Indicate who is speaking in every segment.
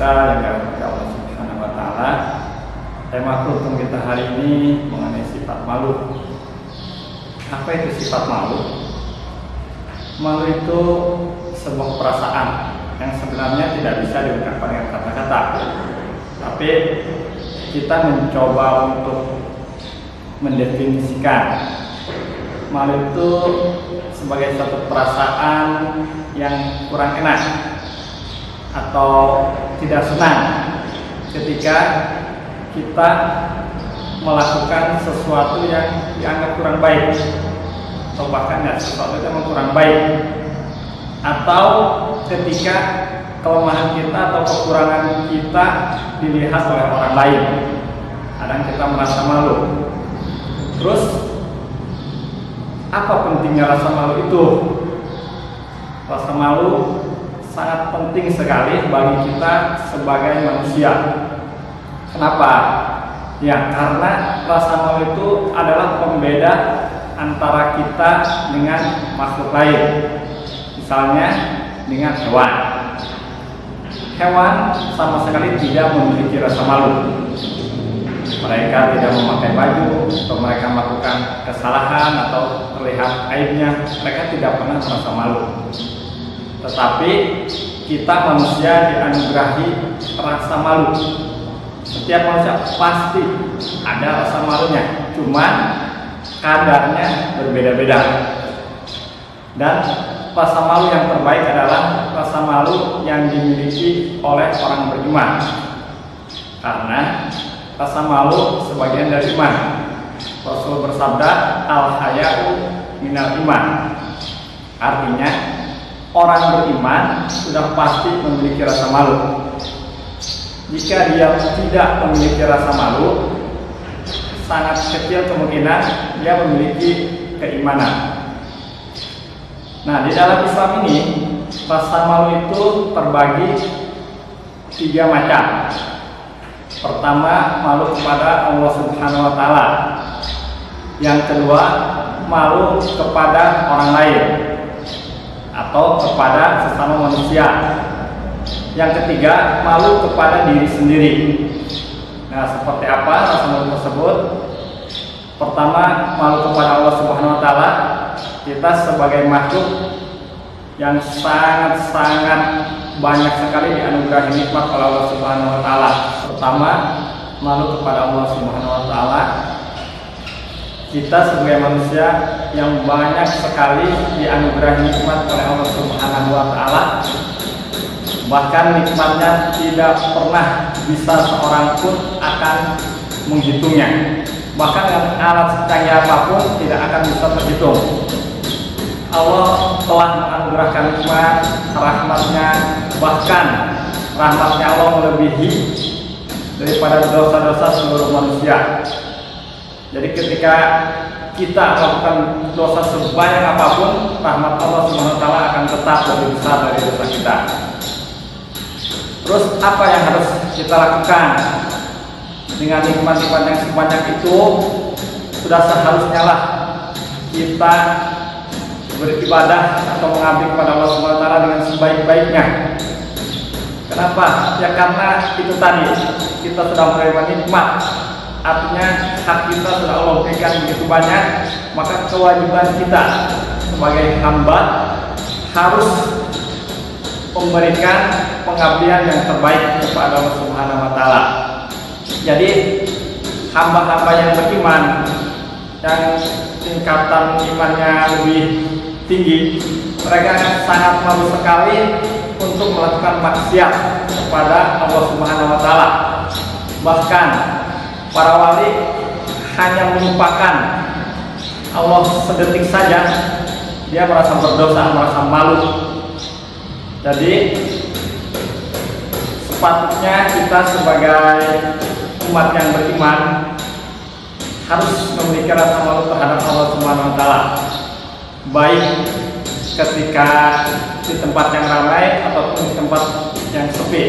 Speaker 1: pemirsa yang dirahmati Allah Subhanahu wa taala. Tema kultum kita hari ini mengenai sifat malu. Apa itu sifat malu? Malu itu sebuah perasaan yang sebenarnya tidak bisa diungkapkan dengan kata-kata. Tapi kita mencoba untuk mendefinisikan malu itu sebagai suatu perasaan yang kurang enak atau tidak senang ketika kita melakukan sesuatu yang dianggap kurang baik, atau bahkan sesuatu yang kurang baik, atau ketika kelemahan kita atau kekurangan kita dilihat oleh orang lain. Kadang kita merasa malu. Terus apa pentingnya rasa malu itu? Rasa malu sangat penting sekali bagi kita sebagai manusia. Kenapa? Ya, karena rasa malu itu adalah pembeda antara kita dengan makhluk lain. Misalnya dengan hewan. Hewan sama sekali tidak memiliki rasa malu. Mereka tidak memakai baju, atau mereka melakukan kesalahan atau terlihat aibnya, mereka tidak pernah merasa malu. Tetapi kita manusia dianugerahi rasa malu. Setiap manusia pasti ada rasa malunya, cuman kadarnya berbeda-beda. Dan rasa malu yang terbaik adalah rasa malu yang dimiliki oleh orang beriman. Karena rasa malu sebagian dari iman. Rasul bersabda, al-haya'u minal iman. Artinya orang beriman sudah pasti memiliki rasa malu. Jika dia tidak memiliki rasa malu, sangat kecil kemungkinan dia memiliki keimanan. Nah, di dalam Islam ini rasa malu itu terbagi 3 macam. Pertama, malu kepada Allah Subhanahu wa taala. Yang kedua, malu kepada orang lain atau kepada sesama manusia. Yang ketiga, malu kepada diri sendiri. Nah, seperti apa rasa malu tersebut? Pertama, malu kepada Allah Subhanahu wa taala. Kita sebagai makhluk yang sangat-sangat banyak sekali dianugerahi nikmat oleh Allah Subhanahu wa taala. Pertama, malu kepada Allah Subhanahu wa taala. Kita sebagai manusia yang banyak sekali dianugerahi nikmat oleh Allah Subhanahu wa taala. Bahkan nikmatnya tidak pernah bisa seorang pun akan menghitungnya. Bahkan dengan alat secanggih apapun tidak akan bisa terhitung. Allah telah menganugerahkan nikmat, rahmatnya, bahkan rahmatnya Allah melebihi daripada dosa-dosa seluruh manusia. Jadi ketika kita melakukan dosa sebanyak apapun, rahmat Allah Subhanahu wa taala akan tetap lebih besar dari dosa kita. Terus apa yang harus kita lakukan? Dengan nikmat-nikmat yang sebanyak itu, sudah seharusnya lah kita beribadah atau mengabdi kepada Allah Subhanahu wa taala dengan sebaik-baiknya. Kenapa? Ya karena itu tadi, kita sudah menerima nikmat. Artinya hak kita sudah Allah berikan begitu banyak, maka kewajiban kita sebagai hamba harus memberikan pengabdian yang terbaik kepada Allah Subhanahu wa taala. Jadi hamba-hamba yang beriman, yang tingkatan imannya lebih tinggi, mereka sangat malu sekali untuk melakukan maksiat kepada Allah Subhanahu wa taala. Bahkan para wali hanya melupakan Allah sedetik saja, dia merasa berdosa, merasa malu. Jadi sepatutnya kita sebagai umat yang beriman harus memiliki rasa malu terhadap Allah Subhanahu wa taala. Baik ketika di tempat yang ramai ataupun di tempat yang sepi.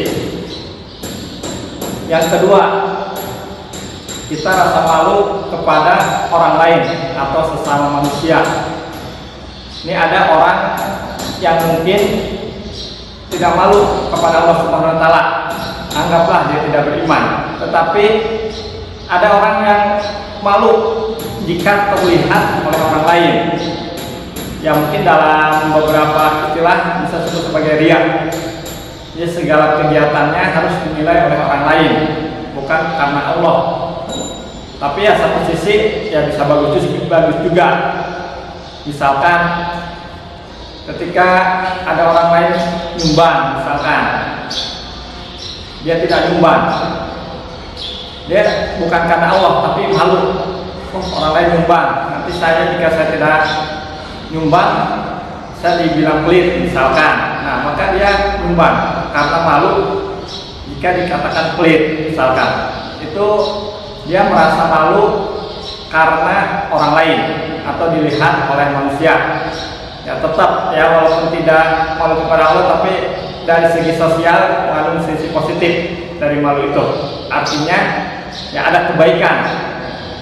Speaker 1: Yang kedua, kita rasa malu kepada orang lain atau sesama manusia. Ini ada orang yang mungkin tidak malu kepada Allah Subhanahu wa taala, anggaplah dia tidak beriman. Tetapi ada orang yang malu jika terlihat oleh orang lain. Ya mungkin dalam beberapa istilah bisa disebut sebagai riya. Ya segala kegiatannya harus dinilai oleh orang lain, bukan karena Allah. Tapi ya satu sisi ya bisa bagus juga. Misalkan ketika ada orang lain nyumbang, misalkan dia tidak nyumbang, dia bukan karena Allah tapi malu. Orang lain nyumbang, nanti jika saya tidak nyumbang, saya dibilang pelit misalkan. Nah maka dia nyumbang karena malu jika dikatakan pelit misalkan. Itu dia merasa malu karena orang lain atau dilihat oleh manusia. Ya tetap ya walaupun tidak malu kepada Allah, tapi dari segi sosial mengandung sisi positif dari malu itu. Artinya ya ada kebaikan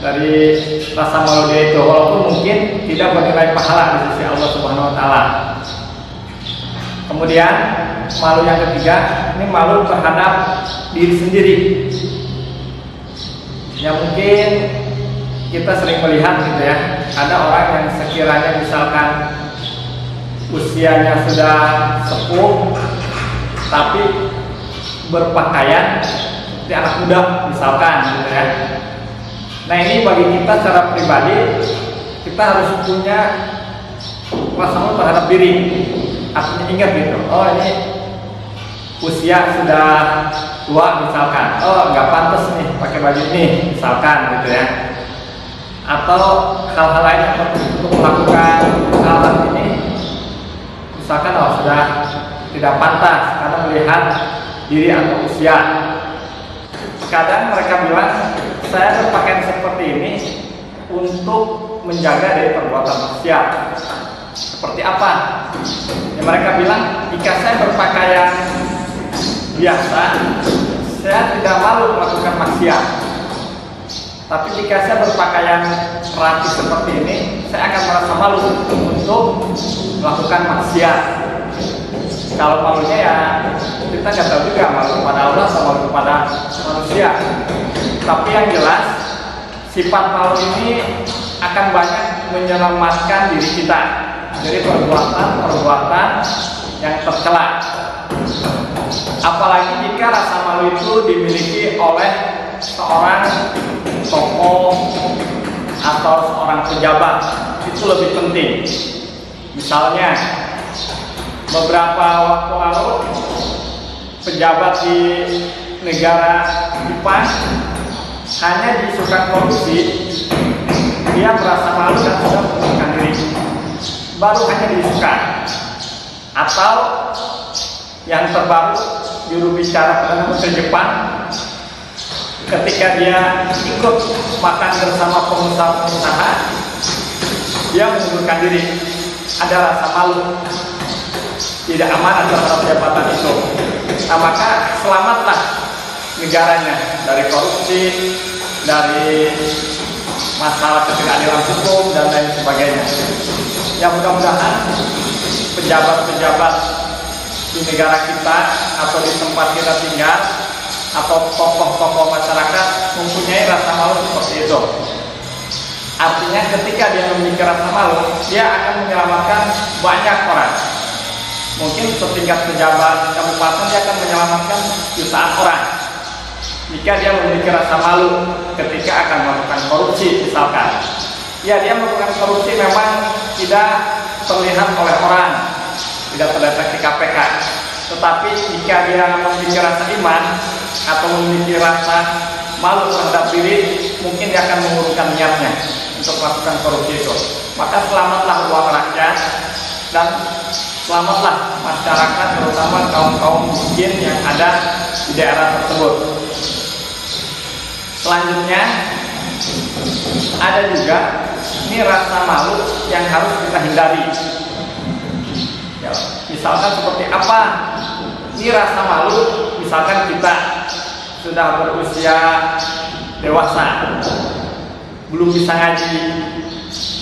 Speaker 1: dari rasa malu dia itu, walaupun mungkin tidak bernilai pahala di sisi Allah Subhanahu wa taala. Kemudian malu yang ketiga, ini malu terhadap diri sendiri. Ya mungkin kita sering melihat gitu ya, ada orang yang sekiranya misalkan usianya sudah sepuh tapi berpakaian seperti anak muda misalkan gitu ya. Nah ini bagi kita secara pribadi kita harus punya rasa malu terhadap diri. Artinya ingat gitu, oh ini usia sudah tua misalkan, oh nggak pantas nih pakai baju ini misalkan gitu ya. Atau hal-hal lain untuk melakukan hal ini misalkan oh sudah tidak pantas karena melihat diri atau usia. Kadang mereka bilang saya berpakaian seperti ini untuk menjaga dari perbuatan maksiat. Seperti apa? Ya, mereka bilang jika saya berpakaian biasa, saya tidak malu melakukan maksiat. Tapi jika saya berpakaian rapi seperti ini, saya akan merasa malu untuk melakukan maksiat. Kalau malunya ya kita nggak tahu juga, malu kepada Allah atau malu kepada manusia. Tapi yang jelas sifat malu ini akan banyak menyelamatkan diri kita dari perbuatan-perbuatan yang tercela. Apalagi jika rasa malu itu dimiliki oleh seorang tokoh atau seorang pejabat, itu lebih penting. Misalnya beberapa waktu lalu pejabat di negara Jepang hanya diisukan korupsi, dia merasa malu dan sudah mengundurkan diri. Baru hanya diisukan. Atau yang terbaru, juru bicara Perdana Menteri Jepang ketika dia ikut makan bersama pengusaha-pengusaha, dia mengundurkan diri. Ada rasa malu, tidak aman terhadap jabatan itu. Nah maka selamatlah negaranya dari korupsi, dari masalah ketidakadilan hukum dan lain sebagainya. Ya mudah-mudahan pejabat-pejabat di negara kita atau di tempat kita tinggal atau tokoh-tokoh masyarakat mempunyai rasa malu seperti itu. Artinya ketika dia memiliki rasa malu, dia akan menyelamatkan banyak orang. Mungkin setingkat pejabat kabupaten dia akan menyelamatkan jutaan orang. Jika dia memiliki rasa malu ketika akan melakukan korupsi misalkan. Ya dia melakukan korupsi memang tidak terlihat oleh orang, tidak terdeteksi KPK. Tetapi jika dia memiliki rasa iman atau memiliki rasa malu terhadap diri, mungkin dia akan mengurungkan niatnya untuk melakukan korupsi itu. Maka selamatlah uang rakyat dan selamatlah masyarakat, terutama kaum-kaum miskin yang ada di daerah tersebut. Selanjutnya ada juga ini rasa malu yang harus kita hindari. Ya, misalkan seperti apa? Ini rasa malu, misalkan kita sudah berusia dewasa, belum bisa ngaji,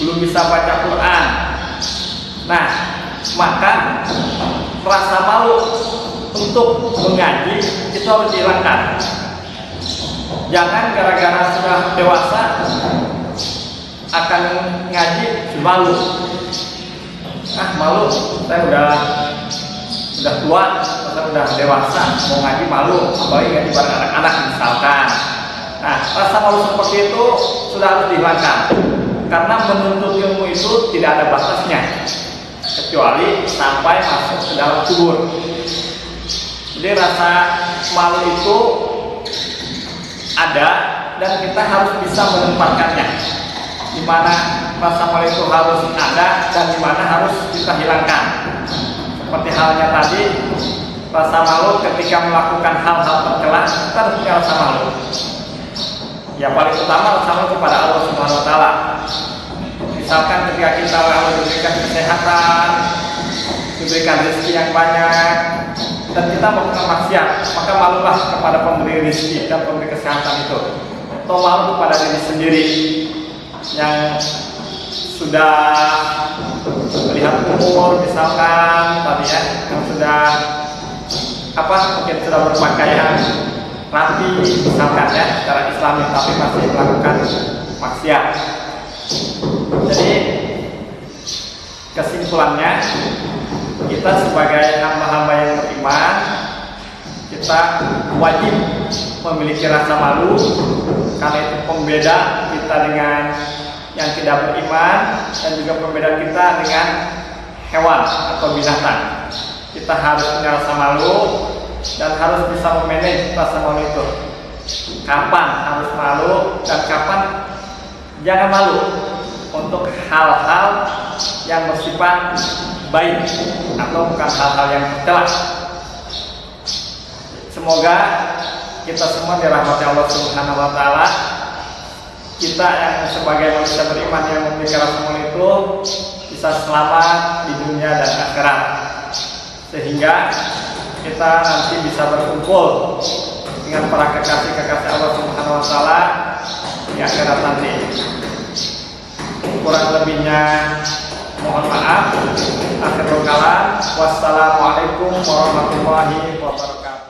Speaker 1: belum bisa baca Quran. Nah, maka rasa malu untuk untuk mengaji itu harus dihilangkan. Jangan gara-gara sudah dewasa akan ngaji malu. Malu, saya udah tua, saya udah dewasa, mau ngaji malu, apalagi ngaji bareng anak-anak misalkan. Nah, rasa malu seperti itu sudah harus dihilangkan, karena menuntut ilmu itu tidak ada batasnya, kecuali sampai masuk ke dalam kubur. Jadi rasa malu itu ada dan kita harus bisa menempatkannya. Di mana rasa malu itu harus ada dan di mana harus kita hilangkan. Seperti halnya tadi, rasa malu ketika melakukan hal-hal tercela, kita harus punya rasa malu. Ya paling utama rasa malu kepada Allah Subhanahu Wa Taala. Misalkan ketika kita Allah diberikan kesehatan, diberikan rezeki yang banyak, dan kita melakukan maksiat, maka malulah kepada pemberi rezeki dan pemberi kesehatan itu. Atau malu kepada diri sendiri yang sudah melihat umur misalkan tadi ya, yang sudah mungkin sudah berpakaian rapi misalkan ya secara Islami, tapi masih melakukan maksiat. Jadi kesimpulannya, kita sebagai hamba-hamba yang beriman, kita wajib memiliki rasa malu, karena itu pembeda kita dengan yang tidak beriman dan juga pembeda kita dengan hewan atau binatang. Kita harus punya rasa malu dan harus bisa memanage rasa malu itu. Kapan harus malu dan kapan jangan malu untuk hal-hal yang bersifat baik atau bukan hal-hal yang tercela. Semoga kita semua dirahmati Allah Subhanahu Wa Taala. Kita yang sebagai manusia beriman yang memiliki rasa malu itu bisa selamat di dunia dan akhirat, sehingga kita nanti bisa berkumpul dengan para kekasih-kekasih Allah Subhanahu Wa Taala di akhirat nanti. Kurang lebihnya mohon maaf. Akhirul kalam, wassalamualaikum warahmatullahi wabarakatuh.